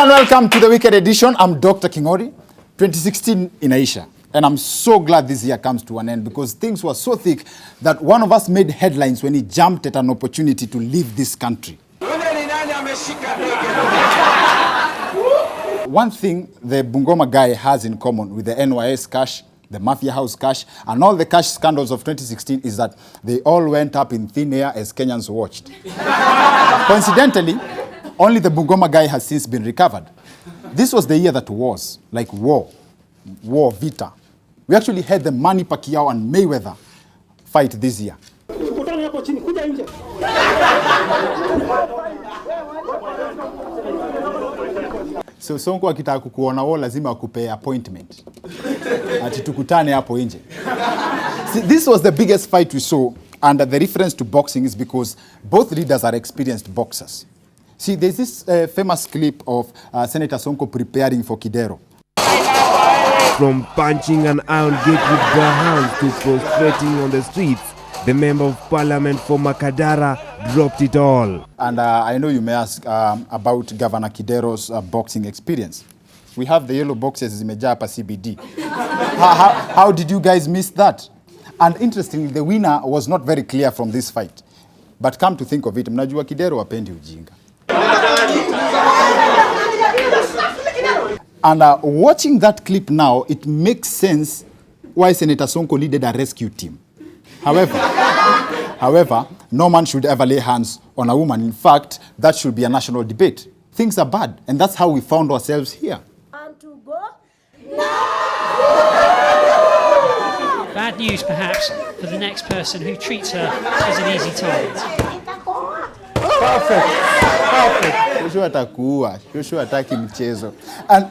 and welcome to the weekend edition. I'm Dr. Kingori. 2016 in Aisha. And I'm so glad this year comes to an end because things were so thick that one of us made headlines when he jumped at an opportunity to leave this country. One thing the Bungoma guy has in common with the NYS cash, the Mafia House cash, and all the cash scandals of 2016 is that they all went up in thin air as Kenyans watched. Coincidentally, only the Bungoma guy has since been recovered. This was the year that was, like war, Vita. We actually had the Manny Pacquiao and Mayweather fight this year. So Sonko akitaka kukuona wao lazima akupe appointment. Ati tukutane hapo nje. See, this was the biggest fight we saw, and the reference to boxing is because both leaders are experienced boxers. See, there's this famous clip of Senator Sonko preparing for Kidero. From punching an iron gate with bare hands to prostrating on the streets, the Member of Parliament for Makadara dropped it all. And I know you may ask about Governor Kidero's boxing experience. We have the yellow boxes in Mejapa CBD. How did you guys miss that? And interestingly, the winner was not very clear from this fight. But come to think of it, mnajua Kidero wapendi ujinga. And watching that clip now, it makes sense why Senator Sonko needed a rescue team. However, no man should ever lay hands on a woman. In fact, that should be a national debate. Things are bad, and that's how we found ourselves here. And to go? No! Bad news, perhaps, for the next person who treats her as an easy target. Perfect. Joshua atakuua. Joshua ataki mchezo. And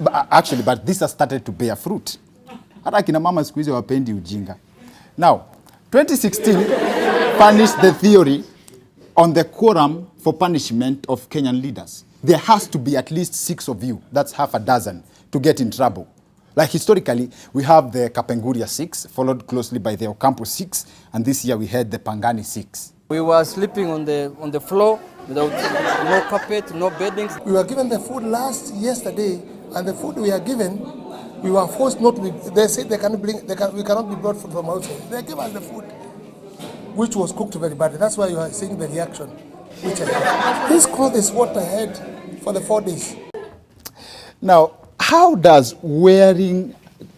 but this has started to bear fruit. Hata kina mama siku hizi wapendi ujinga. Now, 2016 furnished the theory on the quorum for punishment of Kenyan leaders. There has to be at least 6 of you, that's half a dozen, to get in trouble. Like historically, we have the Kapenguria 6, followed closely by the Ocampo 6, and this year we had the Pangani 6. We were sleeping on the floor without no carpet, no beddings. We were given the food yesterday, and the food we are given, we were forced not to be. They said we cannot be brought food from outside. They gave us the food, which was cooked very badly. That's why you are seeing the reaction. This cloth is what I had for the 4 days. Now, how does wearing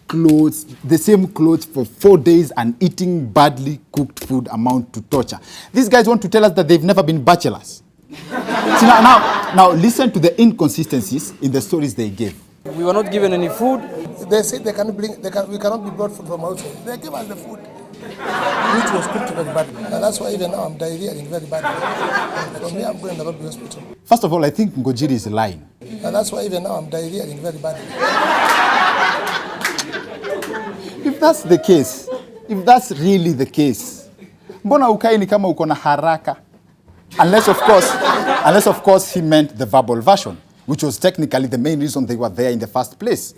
clothes, the same clothes for 4 days and eating badly cooked food amount to torture? These guys want to tell us that they've never been bachelors. See, now listen to the inconsistencies in the stories they gave. We were not given any food. They said we cannot be brought food from outside. They gave us the food, which was cooked very badly. And that's why even now I'm diarrheaing very badly. For me, I'm going to the hospital. First of all, I think Ngojiri is lying. And that's why even now I'm diarrheaing very badly. If that's the case, if that's really the case, mbona ukai ni kama uko na haraka? Unless of course he meant the verbal version, which was technically the main reason they were there in the first place.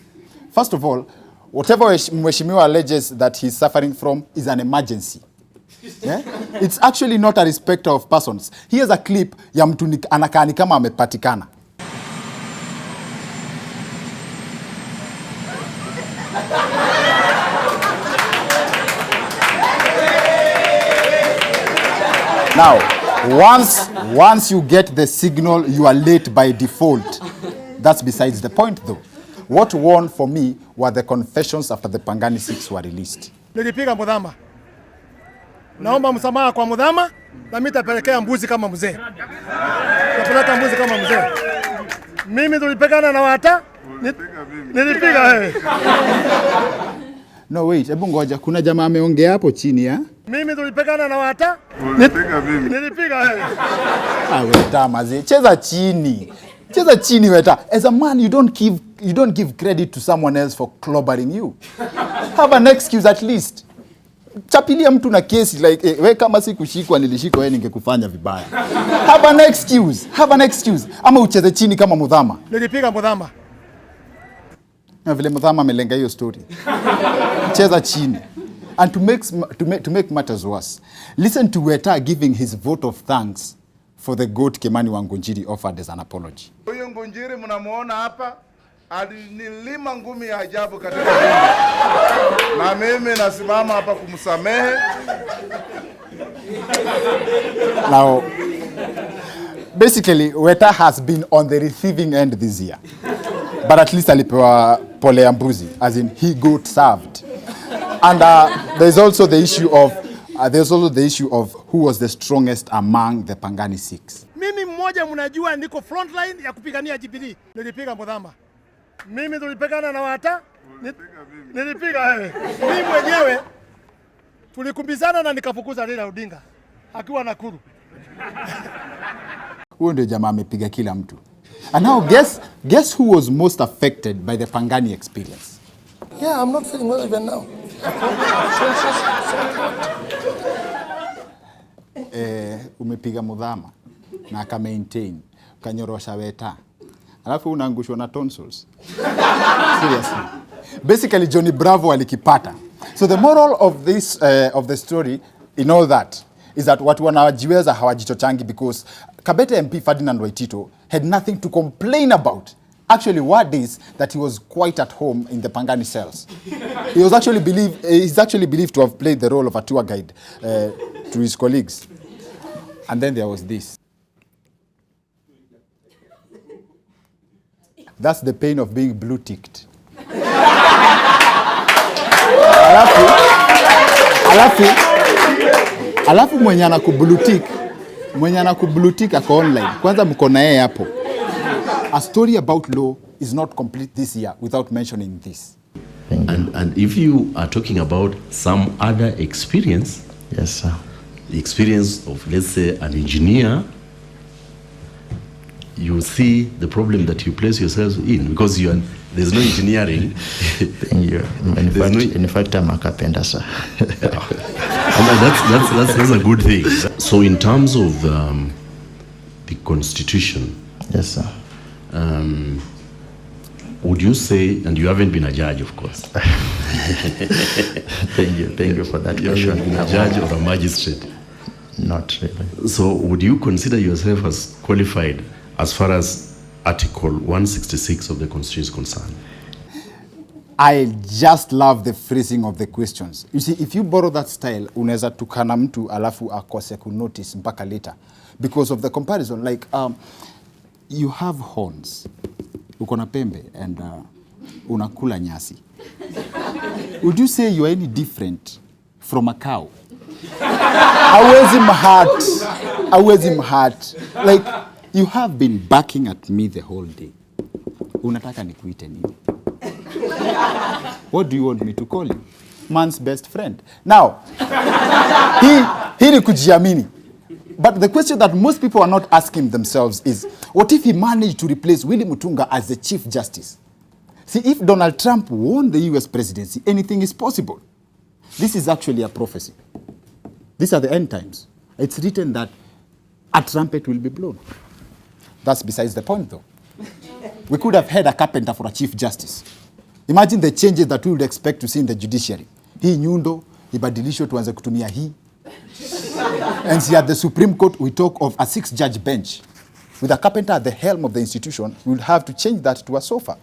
First of all, whatever Mheshimiwa alleges that he's suffering from is an emergency. Yeah? It's actually not a respecter of persons. Here's a clip ya mtu anakaa ni kama amepatikana. Now, once you get the signal, you are late by default. That's besides the point, though. What won for me were the confessions after the Pangani 6 were released. Nilipiga Mudhama. Naomba msamaha kwa Mudhama, na mimi nitapelekea mbuzi kama mzee. Nitapeleka mbuzi kama mzee. Mimi tulipigana na wata. Nilipiga wewe. No wait, hebu ngoja, kuna jamaa ameongea hapo chini ya? Mimi tulipigana na wata. Nilipiga wewe. Weta maze, cheza chini. Cheza chini weta. As a man, you don't give credit to someone else for clobbering you. Have an excuse at least. Chapilia mtu na kesi like we kama si kushikwa nilishikwa wewe ningekufanya vibaya. Have an excuse. Ama ucheze chini kama Mudhama. Nilipiga Mudhama. Na vile Mudhama amelenga hiyo story. Cheza chini. And to make matters worse, listen to Weta giving his vote of thanks for the goat Kimani wa Ngunjiri offered as an apology. Huyo Ngunjiri mnamuona hapa alinilima ngumi ya ajabu katika bunge. Na mimi nasimama hapa kumsamehe. Now, basically, Weta has been on the receiving end this year. But at least alipewa pole ya mbuzi, as in he got served. And there's also the issue of who was the strongest among the Pangani Six. Mimi mmoja mnajua niko frontline ya kupigania Jubilee. Nilipiga Mudhama. Mimi tulipigana na Wata. Nilipiga wewe. Mimi mwenyewe tulikumbizana na nikafukuza Raila Odinga akiwa Nakuru. Huyo ndio jamaa amepiga kila mtu. And now guess who was most affected by the Pangani experience? Yeah, I'm not feeling well even now. Umepiga Mudhama na aka maintain kanyorosha Weta. Alafu unaangushwa na tonsils. Seriously. Basically Johnny Bravo alikipata. So the moral of this of the story in all that is that watu wanajiweza hawajitochangi because Kabete MP Ferdinand Waitito had nothing to complain about. Actually, word is that he was quite at home in the Pangani cells. He's actually believed to have played the role of a tour guide to his colleagues. And then there was this. That's the pain of being blue-ticked. Alafu mwenye anaku-blue-tick ako online. Kwanza mko na yeye hapo. A story about law is not complete this year without mentioning this. And if you are talking about some other experience, yes, sir. The experience of, let's say, an engineer, you see the problem that you place yourselves in because there's no engineering. Thank you. In fact, I'm a carpenter, sir. That's a good thing. So in terms of the Constitution, yes, sir. Would you say, and you haven't been a judge, of course. Thank you for that question. You haven't been a judge or a magistrate? Not really. So would you consider yourself as qualified as far as Article 166 of the Constitution is concerned? I just love the phrasing of the questions. You see, if you borrow that style, unaweza tukana mtu alafu akose kunotice mpaka later. Because of the comparison, like, you have horns, uko na pembe, and unakula nyasi. Would you say you are any different from a cow? Hawezi mhurt. Like, you have been barking at me the whole day. Unataka nikuite nini? What do you want me to call you? Man's best friend. Now, he ni kujiamini. But the question that most people are not asking themselves is, what if he managed to replace Willy Mutunga as the Chief Justice? See, if Donald Trump won the US presidency, anything is possible. This is actually a prophecy. These are the end times. It's written that a trumpet will be blown. That's besides the point, though. We could have had a carpenter for a Chief Justice. Imagine the changes that we would expect to see in the judiciary. Hii nyundo, ibadilishwe tuanze kutumia hii. And see, at the Supreme Court, we talk of a 6-judge bench. With a carpenter at the helm of the institution, we will have to change that to a sofa.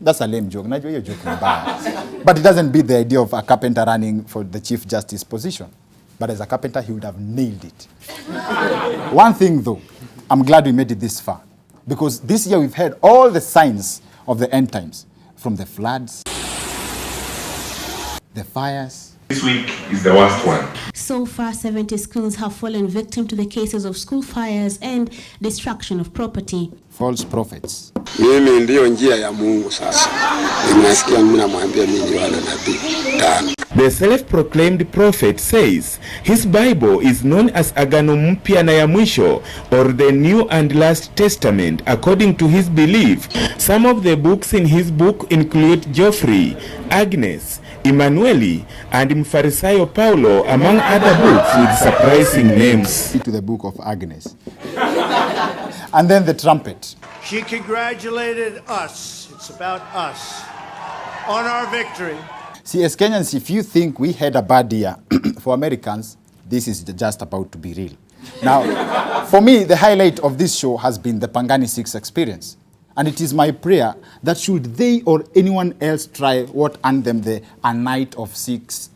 That's a lame joke. Najua hiyo joke mbaya. But it doesn't beat the idea of a carpenter running for the Chief Justice position. But as a carpenter, he would have nailed it. One thing, though, I'm glad we made it this far. Because this year we've had all the signs of the end times. From the floods, the fires. This week is the worst one. So far, 70 schools have fallen victim to the cases of school fires and destruction of property. False prophets. Mimi ndio njia ya Mungu sasa. Ninasikia mimi namwambia mimi wala nabii. The self-proclaimed prophet says his Bible is known as Agano Mpya na ya Mwisho, or the New and Last Testament, according to his belief. Some of the books in his book include Geoffrey, Agnes, Emanueli, and Mfarisayo Paulo, among other books with surprising names. To the book of Agnes. And then the trumpet. She congratulated us. It's about us. On our victory. See, as Kenyans, if you think we had a bad year for Americans, this is just about to be real. Now, for me, the highlight of this show has been the Pangani 6 experience. And it is my prayer that should they or anyone else try what earned them the A Night for Six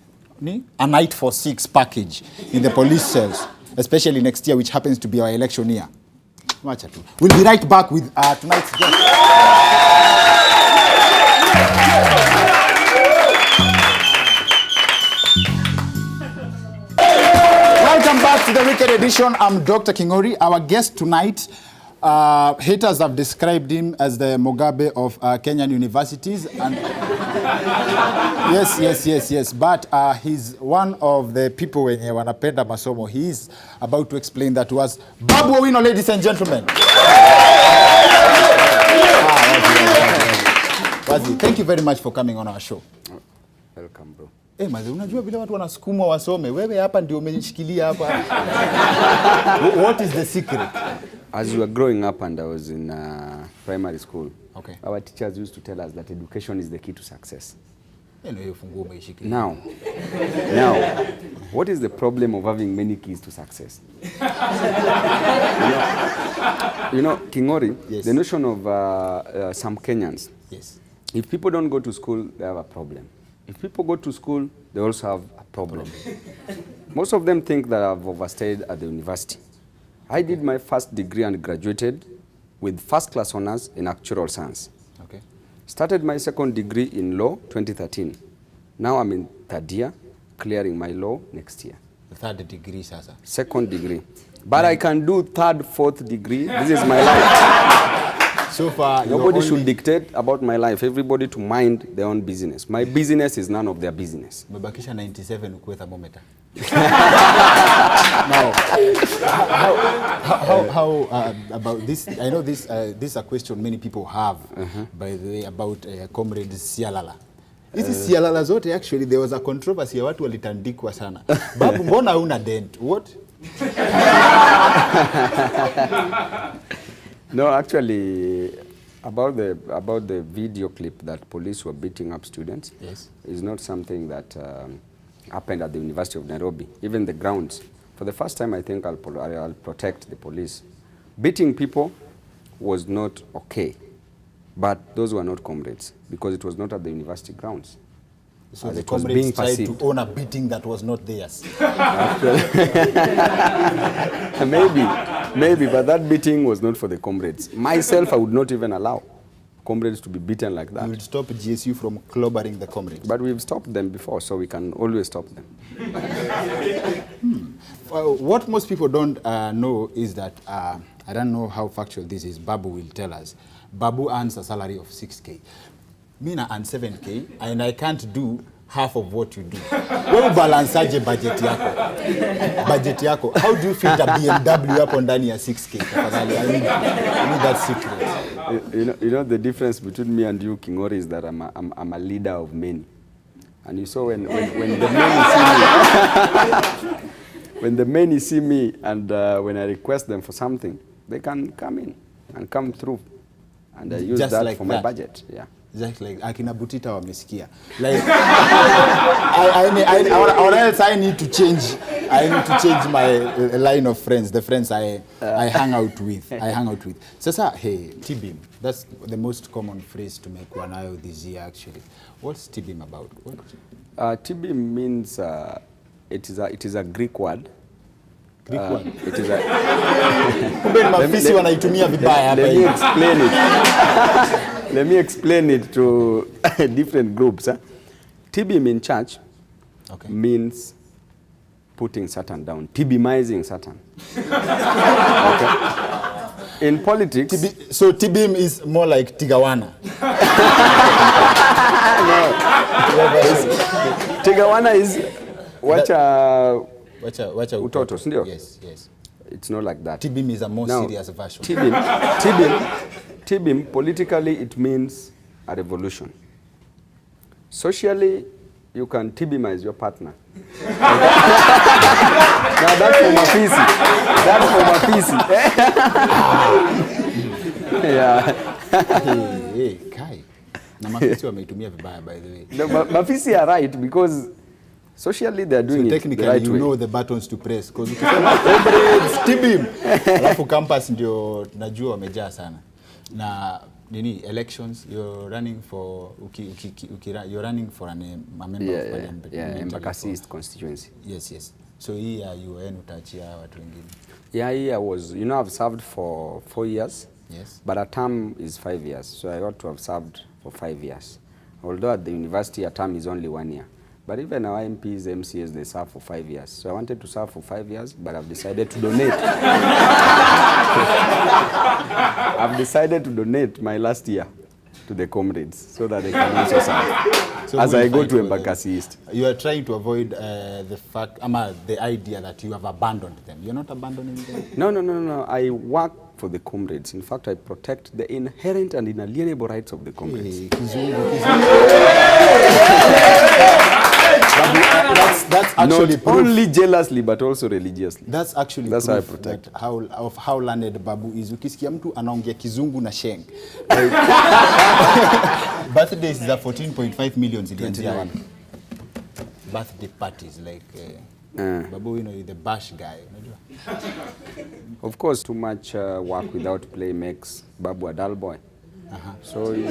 package in the police cells, especially next year, which happens to be our election year. We'll be right back with tonight's guest. Welcome back to the Weekend Edition. I'm Dr. Kingori. Our guest tonight, haters have described him as the Mugabe of Kenyan universities. And yes. But he's one of the people when wanapenda masomo. He's about to explain that to us. Babu Owino, ladies and gentlemen. Wazi, thank you very much for coming on our show. Welcome, bro. Maze, unajua vile watu wanasukumwa wasome. Wewe hapa ndio umeshikilia hapa. What is the secret? As we were growing up and I was in primary school, okay, our teachers used to tell us that education is the key to success. Now, what is the problem of having many keys to success? you know, Kingori, yes, the notion of some Kenyans, yes, if people don't go to school, they have a problem. If people go to school, they also have a problem. Most of them think that I've overstayed at the university. I did my first degree and graduated with first-class honors in actuarial science. Okay. Started my second degree in law 2013. Now I'm in third year, clearing my law next year. The third degree, Sasa? Second degree. But I can do third, fourth degree. This is my life. So far, nobody should dictate about my life. Everybody to mind their own business. My business is none of their business. Mebakisha 97 ukuwe thermometer. How about this? I know this is a question many people have, by the way, about comrades Sialala. Hizi Sialala zote, actually, there was a controversy ya watu walitandikwa sana. Babu, mbona una dent? What? No, actually, about the video clip that police were beating up students, yes, is not something that happened at the University of Nairobi. Even the grounds. For the first time, I think I'll protect the police. Beating people was not okay, but those were not comrades because it was not at the university grounds. So the comrades tried to own a beating that was not theirs. Maybe, but that beating was not for the comrades. Myself, I would not even allow comrades to be beaten like that. You would stop GSU from clobbering the comrades. But we've stopped them before, so we can always stop them. What most people don't know is that, I don't know how factual this is, Babu will tell us. Babu earns a salary of 6K. Mina earn 7K, and I can't do half of what you do. Wewe balansaje budget yako? Budget yako. How do you fit a BMW hapo ndani ya 6K? Tafadhali, I need that secret. You know the difference between me and you, Kingori, is that I'm a leader of many. And you saw when the many see me, when the many see me and when I request them for something, they can come in and come through. And I use that like for my budget. Yeah. Just like akina Butita wamesikia. Like I need to change my line of friends, the friends I hang out with. Sasa, hey, TBIM, that's the most common phrase to make wanayo this year actually. What's TBIM about? TBIM means it is a Greek word. Greek word. It is a Let me explain it to different groups. TBIM in church means putting Satan down, TBImizing Satan. Okay. In politics, so TBIM is more like Tigawana. No. Tigawana is wacha utoto, ndio? Yes. It's not like that. TBIM is a more serious version. TBIM, politically, it means a revolution. Socially, you can TBImize your partner. Now that's for Mafisi. Yeah. Hey, Kai. Na Mafisi wameitumia vibaya, by the way. No, Mafisi are right because Socially they are doing so it technically the right you way. know the buttons to press because ukisema comrades tibim alafu campus ndio najua wamejaa sana na nini elections you're running for you're running for a member of parliament. Embakasi East constituency. Yes. So hii ya UN utaachia watu wengine. I was, you know, I've served for 4 years. Yes. But a term is 5 years, so I ought to have served for 5 years. Although at the university a term is only 1 year. But even our MPs, MCAs, they serve for 5 years. So I wanted to serve for 5 years, but I've decided to donate. I've decided to donate my last year to the comrades so that they can also serve. So as I go to Embakasi East. You are trying to avoid the fact, the idea that you have abandoned them. You're not abandoning them? No. I work for the comrades. In fact, I protect the inherent and inalienable rights of the comrades. That's actually not only jealously but also religiously. That's actually that's proof how I protect. How learned Babu is. Ukisikia mtu anaongea kizungu na sheng. Birthdays za 14.5 million zilianzia wapi? Birthday parties like Babu, you know, the bash guy, unajua? Of course, too much work without play makes Babu a dull boy. So you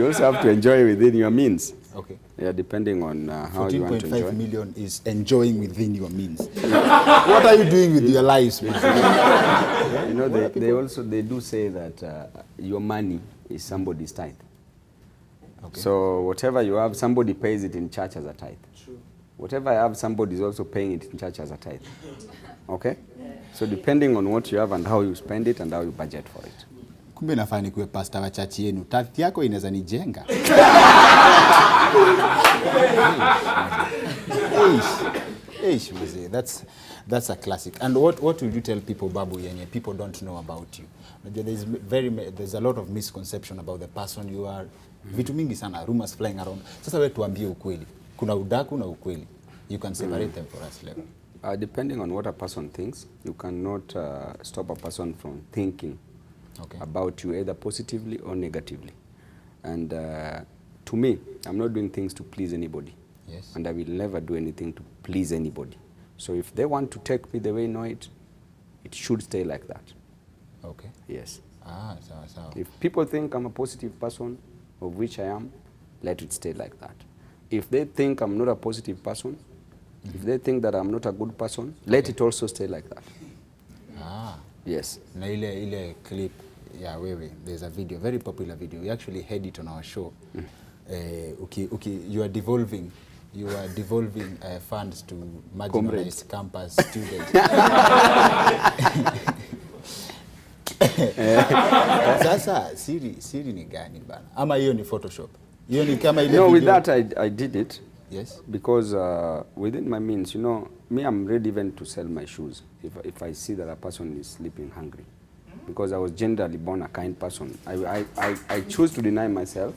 also have to enjoy within your means. Okay. Yeah, depending on how you want to enjoy. 14.5 million is enjoying within your means. What are you doing with your lives, man? You know, they do say that your money is somebody's tithe. Okay. So whatever you have, somebody pays it in church as a tithe. True. Whatever I have, somebody is also paying it in church as a tithe. Okay? So depending on what you have and how you spend it and how you budget for it. Kumbe nafaa nikuwe pastor wa church yenu. Tithe yako inaweza nijenga. That's a classic. And what will you tell people, Babu, yenye people don't know about you? There's a lot of misconception about the person you are. Vitu mingi sana, rumors flying around. Sasa wewe tuambie ukweli. Kuna udaku na ukweli. You can separate them for us, Leo. Depending on what a person thinks, you cannot stop a person from thinking about you either positively or negatively. And to me, I'm not doing things to please anybody. Yes. And I will never do anything to please anybody. So if they want to take me the way I know it, it should stay like that. Okay. Yes. So. If people think I'm a positive person, of which I am, let it stay like that. If they think I'm not a positive person, if they think that I'm not a good person, let it also stay like that. Yes. Na ile clip ya wewe, there's a video, very popular video. We actually had it on our show. You are devolving funds to marginalized campus students. Sasa siri ni gani bana? Ama hiyo ni Photoshop? Hiyo ni kama ile video. No, with that I did it. Yes. Because within my means, you know, me, I'm ready even to sell my shoes if I see that a person is sleeping hungry. Because I was generally born a kind person. I choose to deny myself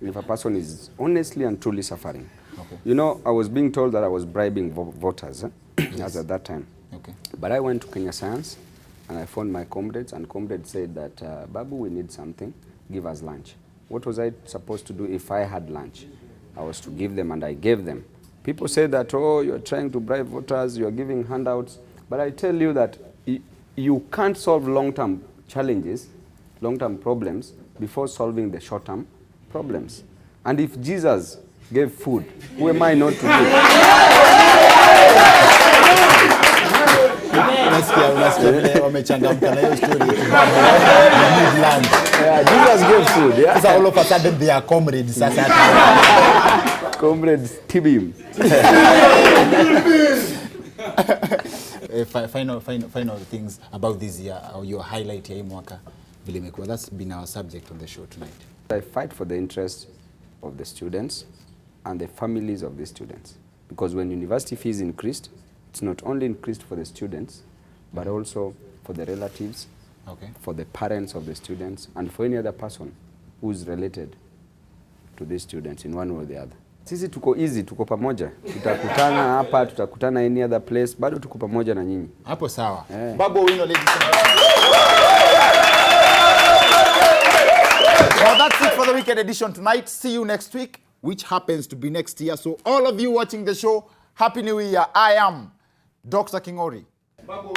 if a person is honestly and truly suffering. Okay. You know, I was being told that I was bribing voters as at that time. Okay. But I went to Kenya Science and I phoned my comrades, and comrades said that, Babu, we need something, give us lunch. What was I supposed to do if I had lunch? I was to give them, and I gave them. People say that, oh, you're trying to bribe voters, you're giving handouts. But I tell you that you can't solve long-term challenges, long-term problems, before solving the short-term problems. And if Jesus gave food, who am I not to Jesus gave food, yeah? So all of a sudden they are comrades. Comrades, Tibim. Final things about this year, or your highlight ya hii mwaka vile imekuwa. That's been our subject on the show tonight. I fight for the interests of the students and the families of the students. Because when university fees increased, it's not only increased for the students, but also for the relatives, for the parents of the students, and for any other person who is related to these students in one way or the other. Sisi tuko easy, tuko pamoja. Tutakutana hapa, tutakutana any other place, bado tuko pamoja na nyinyi. Hapo sawa. Babu Owino, ladies and gentlemen. Well, that's it for the weekend edition tonight. See you next week. which happens to be next year. So all of you watching the show, Happy New Year. I am Dr. Kingori. Babu.